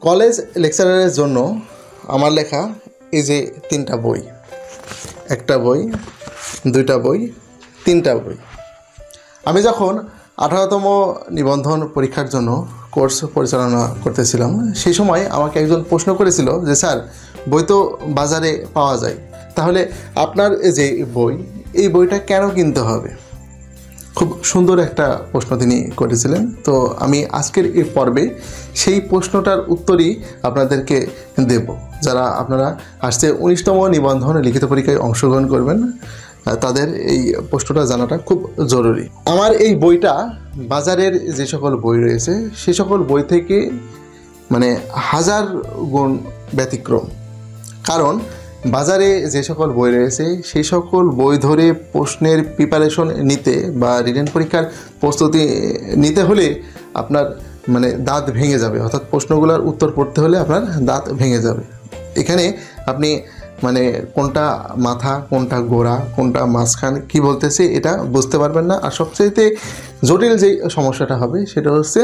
College লেকচারারের জন্য আমার লেখা এই যে 3টা বই, একটা বই, 2টা বই, 3টা বই। আমি যখন 18তম নিবন্ধন পরীক্ষার জন্য কোর্স পরিচালনা করতেছিলাম, সেই সময় আমাকে একজন প্রশ্ন করেছিল যে স্যার, বই তো বাজারে পাওয়া যায়, তাহলে আপনার যে বই, এই বইটা কেন কিনতে হবে? খুব সুন্দর একটা প্রশ্ন তিনি করেছিলেন। তো আমি আজকের এই পর্বে সেই প্রশ্নটার উত্তরই আপনাদেরকে দেব। যারা আপনারা আসছে 19তম নিবন্ধন লিখিত পরীক্ষায় অংশগ্রহণ করবেন, তাদের এই প্রশ্নটা জানাটা খুব জরুরি। আমার এই বইটা বাজারের যে সকল বই রয়েছে সে সকল বই থেকে হাজার গুণ ব্যতিক্রম। কারণ বাজারে যে সকল বই রয়েছে সেই সকল বই ধরে প্রশ্নের প্রিপারেশন নিতে বা রিটেন পরীক্ষার প্রস্তুতি নিতে হলে আপনার দাঁত ভেঙে যাবে, অর্থাৎ প্রশ্নগুলোর উত্তর পড়তে হলে আপনার দাঁত ভেঙে যাবে। এখানে আপনি কোনটা মাথা, কোনটা গোড়া, কোনটা মাঝখান কি বলতেছে এটা বুঝতে পারবেন না। আর সবচেয়ে জটিল যেই সমস্যাটা হবে সেটা হচ্ছে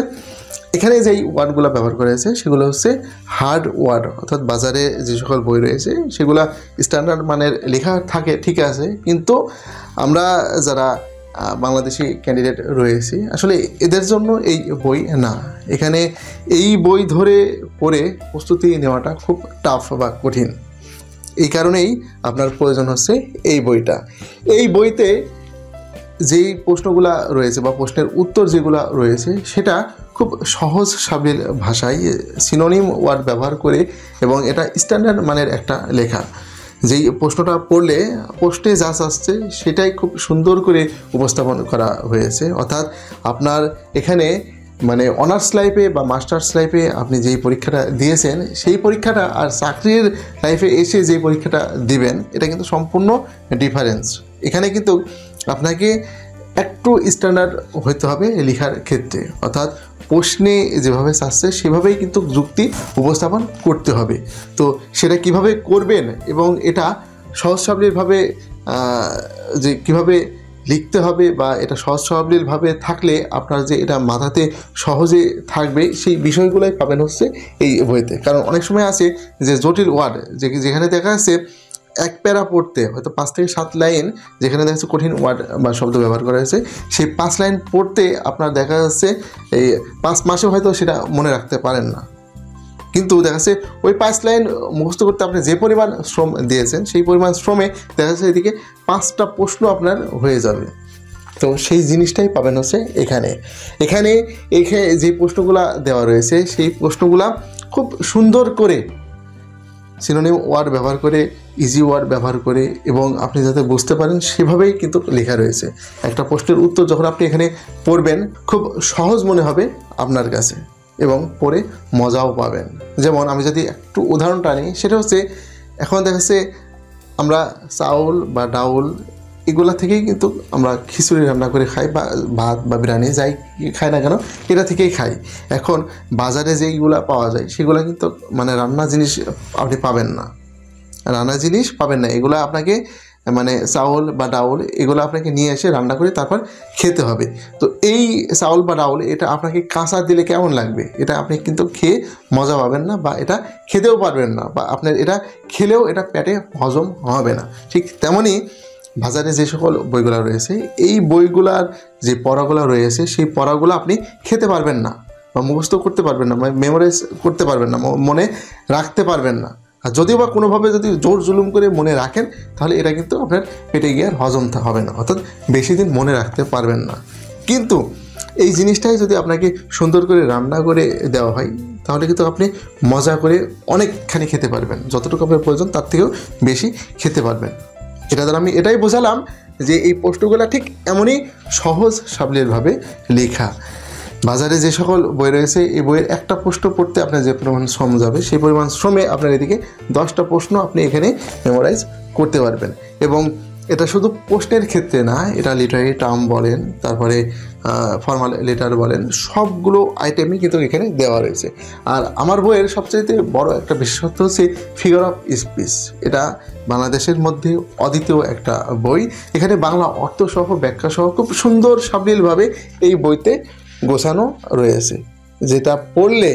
এখানে যেই ওয়ার্ডগুলো ব্যবহার করা হয়েছে সেগুলো হচ্ছে হার্ড ওয়ার্ড, অর্থাৎ বাজারে যে সকল বই রয়েছে সেগুলো স্ট্যান্ডার্ড মানের লেখা থাকে, ঠিক আছে, কিন্তু আমরা যারা বাংলাদেশি ক্যান্ডিডেট রয়েছি আসলে এদের জন্য এই বই না। এখানে এই বই ধরে পড়ে প্রস্তুতি নেওয়াটা খুব টাফ বা কঠিন। এই কারণেই আপনার প্রয়োজন হচ্ছে এই বইটা। এই বইতে যেই প্রশ্নগুলো রয়েছে বা প্রশ্নের উত্তর যেগুলো রয়েছে সেটা খুব সহজ সাবলীল ভাষায় সিনোনিম ওয়ার্ড ব্যবহার করে, এবং এটা স্ট্যান্ডার্ড মানের একটা লেখা। যেই প্রশ্নটা পড়লে প্রশ্নে যা আসছে সেটাই খুব সুন্দর করে উপস্থাপন করা হয়েছে। অর্থাৎ আপনার এখানে অনার্স লাইফে বা মাস্টার্স লাইফে আপনি যেই পরীক্ষাটা দিয়েছেন সেই পরীক্ষাটা আর চাকরির লাইফে এসে যেই পরীক্ষাটা দিবেন এটা কিন্তু সম্পূর্ণ ডিফারেন্স। এখানে কিন্তু আপনাকে একটু স্ট্যান্ডার্ড হতে হবে লেখার ক্ষেত্রে, অর্থাৎ প্রশ্নে যেভাবে আসছে সেভাবেই কিন্তু যুক্তি উপস্থাপন করতে হবে। তো সেটা কিভাবে করবেন এবং এটা সহজ সাবলীলভাবে যে কিভাবে লিখতে হবে বা এটা সহজ সাবলীলভাবে থাকলে আপনার যে এটা মাথাতে সহজে থাকবে সেই বিষয়গুলোই পাবেন হচ্ছে এই বইতে। কারণ অনেক সময় আছে যে জটিল ওয়ার্ড যেখানে দেখা যাচ্ছে এক প্যারা পড়তে হয়তো 5 থেকে 7 লাইন, যেখানে দেখা যাচ্ছে কঠিন ওয়ার্ড বা শব্দ ব্যবহার করা হয়েছে, সেই 5 লাইন পড়তে আপনার দেখা যাচ্ছে এই 5 মাসে হয়তো সেটা মনে রাখতে পারেন না। কিন্তু দেখা যাচ্ছে ওই 5 লাইন মুখস্থ করতে আপনি যে পরিমাণ শ্রম দিয়েছেন সেই পরিমাণ শ্রমে দেখা যাচ্ছে এদিকে 5টা প্রশ্ন আপনার হয়ে যাবে। তো সেই জিনিসটাই পাবেন হচ্ছে এখানে যে প্রশ্নগুলো দেওয়া রয়েছে সেই প্রশ্নগুলা খুব সুন্দর করে সিনোনিম ওয়ার্ড ব্যবহার করে, ইজি ওয়ার্ড ব্যবহার করে, এবং আপনি যাতে বুঝতে পারেন সেভাবেই কিন্তু লেখা রয়েছে। একটা প্রশ্নের উত্তর যখন আপনি এখানে পড়বেন খুব সহজ মনে হবে আপনার কাছে এবং পড়ে মজাও পাবেন। যেমন আমি যদি একটু উদাহরণটা নিই, সেটা হচ্ছে এখন দেখা যাচ্ছে আমরা চাউল বা ডাউল এগুলা থেকেই কিন্তু আমরা খিচুড়ি রান্না করে খাই বা ভাত বা বিরিয়ানি যাই খাই না কেন এটা থেকেই খাই। এখন বাজারে যেইগুলা পাওয়া যায় সেগুলো কিন্তু রান্না জিনিস আপনি পাবেন না, এগুলো আপনাকে চাউল বা ডাউল এগুলো আপনাকে নিয়ে এসে রান্না করে তারপর খেতে হবে। তো এই চাউল বা ডাউল এটা আপনাকে কাঁচা দিলে কেমন লাগবে এটা আপনি কিন্তু খেয়ে মজা পাবেন না, বা এটা খেতেও পারবেন না, বা আপনার এটা খেলেও এটা পেটে হজম হবে না। ঠিক তেমনই বাজারে যে সকল বইগুলো রয়েছে এই বইগুলার যে পড়াগুলো রয়েছে সেই পড়াগুলো আপনি খেতে পারবেন না বা মুখস্থ করতে পারবেন না, মেমোরাইজ করতে পারবেন না, মনে রাখতে পারবেন না। আর যদিও বা কোনোভাবে যদি জোর জুলুম করে মনে রাখেন তাহলে এটা কিন্তু আপনার পেটে গিয়ে আর হজম হবে না, অর্থাৎ বেশি দিন মনে রাখতে পারবেন না। কিন্তু এই জিনিসটাই যদি আপনাকে সুন্দর করে রান্না করে দেওয়া হয় তাহলে কিন্তু আপনি মজা করে অনেকখানি খেতে পারবেন, যতটুকু আপনার প্রয়োজন তার থেকেও বেশি খেতে পারবেন। এটা দ্বারা আমি এটাই বোঝালাম যে এই প্রশ্নগুলো ঠিক এমনই সহজ সাবলীলভাবে লেখা। বাজারে যে সকল বই রয়েছে এই বইয়ের একটা প্রশ্ন পড়তে আপনার যে পরিমাণ শ্রম যাবে সেই পরিমাণ শ্রমে আপনার এদিকে 10টা প্রশ্ন আপনি এখানে মেমোরাইজ করতে পারবেন। এবং এটা শুধু প্রশ্নের ক্ষেত্রে না, এটা লিটারারি টার্ম বলেন, তারপরে ফর্মাল লেটার বলেন, সবগুলো আইটেমই কিন্তু এখানে দেওয়া রয়েছে। আর আমার বইয়ের সবচাইতে বড় একটা বিশেষত্ব হচ্ছে ফিগার অফ স্পিচ। এটা বাংলাদেশের মধ্যে অদ্বিতীয় একটা বই। এখানে বাংলা অর্থসহ ব্যাখ্যাসহ খুব সুন্দর সাবলীলভাবে এই বইতে গোছানো রয়েছে, যেটা পড়লে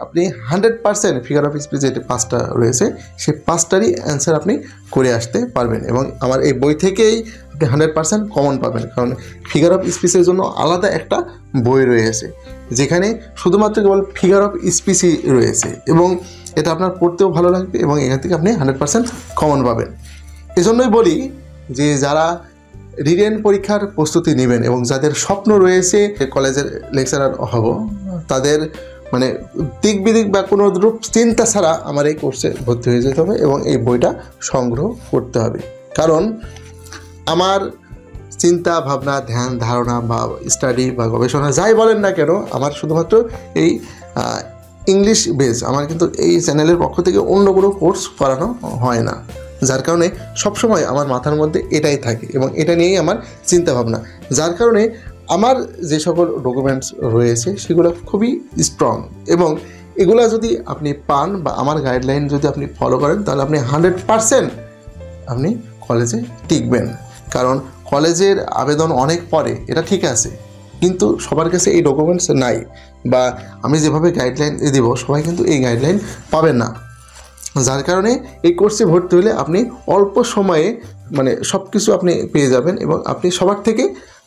আপনি 100% ফিগার অফ স্পিচ যে 5টা রয়েছে সেই 5টারই অ্যান্সার আপনি করে আসতে পারবেন এবং আমার এই বই থেকেই আপনি 100% কমন পাবেন। কারণ ফিগার অফ স্পিচের জন্য আলাদা একটা বই রয়েছে যেখানে শুধুমাত্র কেবল ফিগার অফ স্পিচই রয়েছে এবং এটা আপনার পড়তেও ভালো লাগবে এবং এখান থেকে আপনি 100% কমন পাবেন। এজন্যই বলি যে যারা রিটেন পরীক্ষার প্রস্তুতি নেবেন এবং যাদের স্বপ্ন রয়েছে কলেজের লেকচারার হব, তাদের মানে দিক বিদিক বা কোনো রূপ চিন্তা ছাড়া আমার এই কোর্সে ভর্তি হয়ে যেতে হবে এবং এই বইটা সংগ্রহ করতে হবে। কারণ আমার চিন্তা ভাবনা, ধ্যান ধারণা বা স্টাডি বা গবেষণা যাই বলেন না কেন, আমার শুধুমাত্র এই ইংলিশ বেস, আমার কিন্তু এই চ্যানেলের পক্ষ থেকে অন্য কোনো কোর্স করানো হয় না, যার কারণে সবসময় আমার মাথার মধ্যে এটাই থাকে এবং এটা নিয়েই আমার চিন্তা ভাবনা। যার কারণে আমার যে সকল ডকুমেন্টস রয়েছে সেগুলো খুবই স্ট্রং এবং এগুলো যদি আপনি পান বা আমার গাইডলাইন যদি আপনি ফলো করেন তাহলে আপনি 100% আপনি কলেজে টিকবেন। কারণ কলেজের আবেদন অনেক পরে, এটা ঠিক আছে, কিন্তু সবার কাছে এই ডকুমেন্টস নাই বা আমি যেভাবে গাইডলাইন দেব সবাই কিন্তু এই গাইডলাইন পাবেন না। যার কারণে এই কোর্সে ভর্তি হলে আপনি অল্প সময়ে মানে সব কিছু আপনি পেয়ে যাবেন এবং আপনি সবার থেকে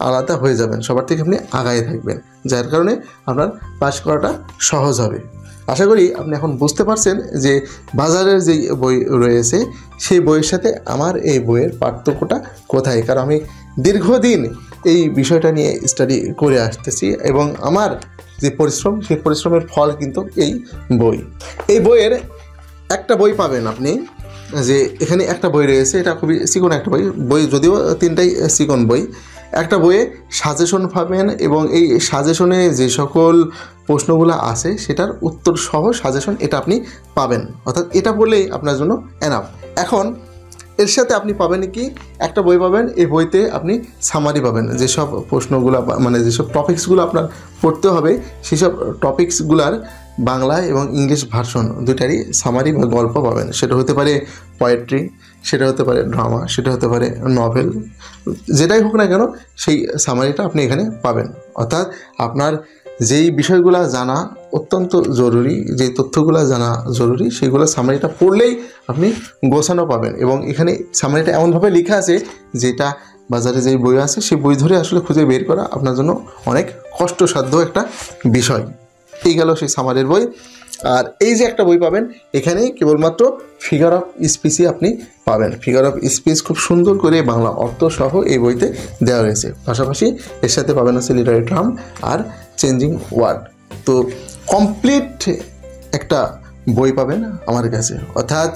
আলাদা হয়ে যাবেন, সবার থেকে আপনি আগায় থাকবেন, যার কারণে আপনার পাস করাটা সহজ হবে। আশা করি আপনি এখন বুঝতে পারছেন যে বাজারের যেই বই রয়েছে সেই বইয়ের সাথে আমার এই বইয়ের পার্থক্যটা কোথায়। কারণ আমি দীর্ঘদিন এই বিষয়টা নিয়ে স্টাডি করে আসতেছি এবং আমার যে পরিশ্রম সেই পরিশ্রমের ফল কিন্তু এই বই। এই বইয়ের একটা বই পাবেন আপনি, যে এখানে একটা বই রয়েছে, এটা খুবই চিকন একটা বই, যদিও 3টাই চিকন বই। একটা বইয়ে সাজেশন পাবেন এবং এই সাজেশনে যে সকল প্রশ্নগুলো আছে সেটার উত্তর সহ সাজেশন এটা আপনি পাবেন, অর্থাৎ এটা পড়লেই আপনার জন্য এনাফ। এখন এর সাথে আপনি পাবেন কি, একটা বই পাবেন, এই বইতে আপনি সামারি পাবেন, যেসব প্রশ্নগুলো মানে যেসব টপিকসগুলো আপনার পড়তে হবে সেসব টপিকসগুলার বাংলা এবং ইংলিশ ভার্সন দুইটারই সামারি বা গল্প পাবেন। সেটা হতে পারে পোয়েট্রি, সেটা হতে পারে ড্রামা, সেটা হতে পারে নভেল, যেটাই হোক না কেন সেই সামারিটা আপনি এখানে পাবেন। অর্থাৎ আপনার যেই বিষয়গুলো জানা অত্যন্ত জরুরি, যেই তথ্যগুলো জানা জরুরি, সেগুলো সামারিটা পড়লেই আপনি গোছানো পাবেন। এবং এখানে সামারিটা এমনভাবে লেখা আছে যেটা বাজারে যেই বই আছে সেই বই ধরে আসলে খুঁজে বের করা আপনার জন্য অনেক কষ্টসাধ্য একটা বিষয়। এই গেল সেই সামারির বই। আর এই যে একটা বই পাবেন, এখানেই কেবলমাত্র ফিগার অফ স্পিচই আপনি পাবেন। ফিগার অফ স্পিচ খুব সুন্দর করে বাংলা অর্থ সহ এই বইতে দেওয়া রয়েছে। পাশাপাশি এর সাথে পাবেন হচ্ছে লিটারি টার্ম আর চেঞ্জিং ওয়ার্ড। তো কমপ্লিট একটা বই পাবেন আমার কাছে। অর্থাৎ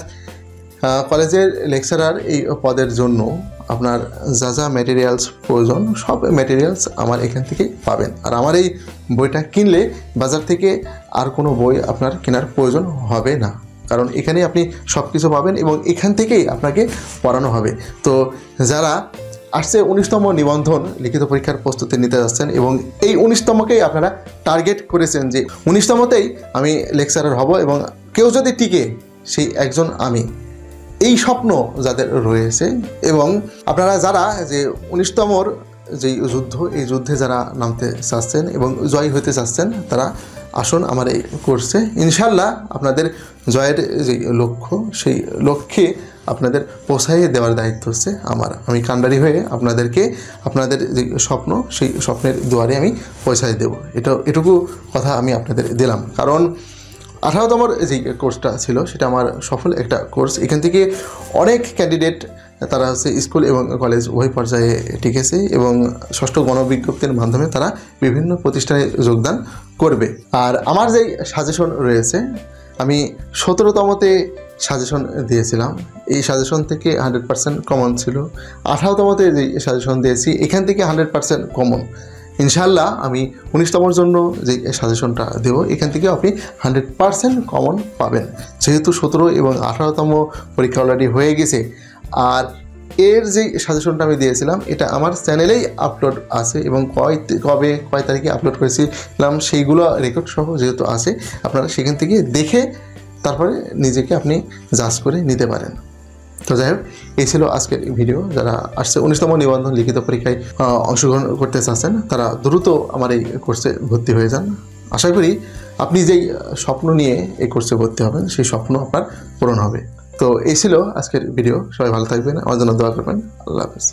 কলেজের লেকচারার এই পদের জন্য আপনার যা যা ম্যাটেরিয়ালস প্রয়োজন সব ম্যাটেরিয়ালস আমার এখান থেকে পাবেন। আর আমার এই বইটা কিনলে বাজার থেকে আর কোনো বই আপনার কেনার প্রয়োজন হবে না, কারণ এখানে আপনি সব কিছু পাবেন এবং এখান থেকেই আপনাকে পড়ানো হবে। তো যারা আসছে 19তম নিবন্ধন লিখিত পরীক্ষার প্রস্তুতি নিতে যাচ্ছেন এবং এই 19তমকেই আপনারা টার্গেট করেছেন যে 19তমতেই আমি লেকচারার হব এবং কেউ যদি টিকে সেই একজন আমি, এই স্বপ্ন যাদের রয়েছে এবং আপনারা যারা যে 19তমর যেই যুদ্ধ, এই যুদ্ধে যারা নামতে চাচ্ছেন এবং জয় হতে চাচ্ছেন, তারা আসুন আমার এই কোর্সে। ইনশাল্লাহ আপনাদের জয়ের যে লক্ষ্য, সেই লক্ষ্যে আপনাদের পৌঁছাইয়ে দেওয়ার দায়িত্ব হচ্ছে আমার। আমি কান্ডারি হয়ে আপনাদেরকে আপনাদের যে স্বপ্ন সেই স্বপ্নের দুয়ারে আমি পৌঁছাই দেব, এটুকু কথা আমি আপনাদের দিলাম। কারণ 18তমর যে কোর্সটা ছিল সেটা আমার সফল একটা কোর্স। এখান থেকে অনেক ক্যান্ডিডেট তারা হচ্ছে স্কুল এবং কলেজ উভয় পর্যায়ে টিকেছে এবং ষষ্ঠ গণবিজ্ঞপ্তির মাধ্যমে তারা বিভিন্ন প্রতিষ্ঠানে যোগদান করবে। আর আমার যেই সাজেশন রয়েছে, আমি 17তমতে সাজেশন দিয়েছিলাম, এই সাজেশন থেকে 100% কমন ছিল। 18তমতে যেই সাজেশন দিয়েছি এখান থেকে 100% কমন। ইনশাল্লাহ আমি 19তমর জন্য যে সাজেশনটা দেব এখান থেকে আপনি 100% কমন পাবেন, যেহেতু 17 এবং 18তম পরীক্ষা অলরেডি হয়ে গেছে। আর এর যে সাজেশনটা আমি দিয়েছিলাম এটা আমার চ্যানেলেই আপলোড আছে এবং কয় তারিখে আপলোড করেছিলাম সেইগুলো রেকর্ড সহ যেহেতু আছে, আপনারা সেখান থেকে দেখে তারপরে নিজেকে আপনি জাজ করে নিতে পারেন। তো যাই হোক, এই ছিল আজকের ভিডিও। যারা আসছে 19তম নিবন্ধন লিখিত পরীক্ষায় অংশগ্রহণ করতে চাচ্ছেন তারা দ্রুত আমার এই কোর্সে ভর্তি হয়ে যান। আশা করি আপনি যেই স্বপ্ন নিয়ে এই কোর্সে ভর্তি হবেন সেই স্বপ্ন আপনার পূরণ হবে। তো এই ছিল আজকের ভিডিও। সবাই ভালো থাকবেন, আমার জন্য দোয়া করবেন। আল্লাহ হাফেজ।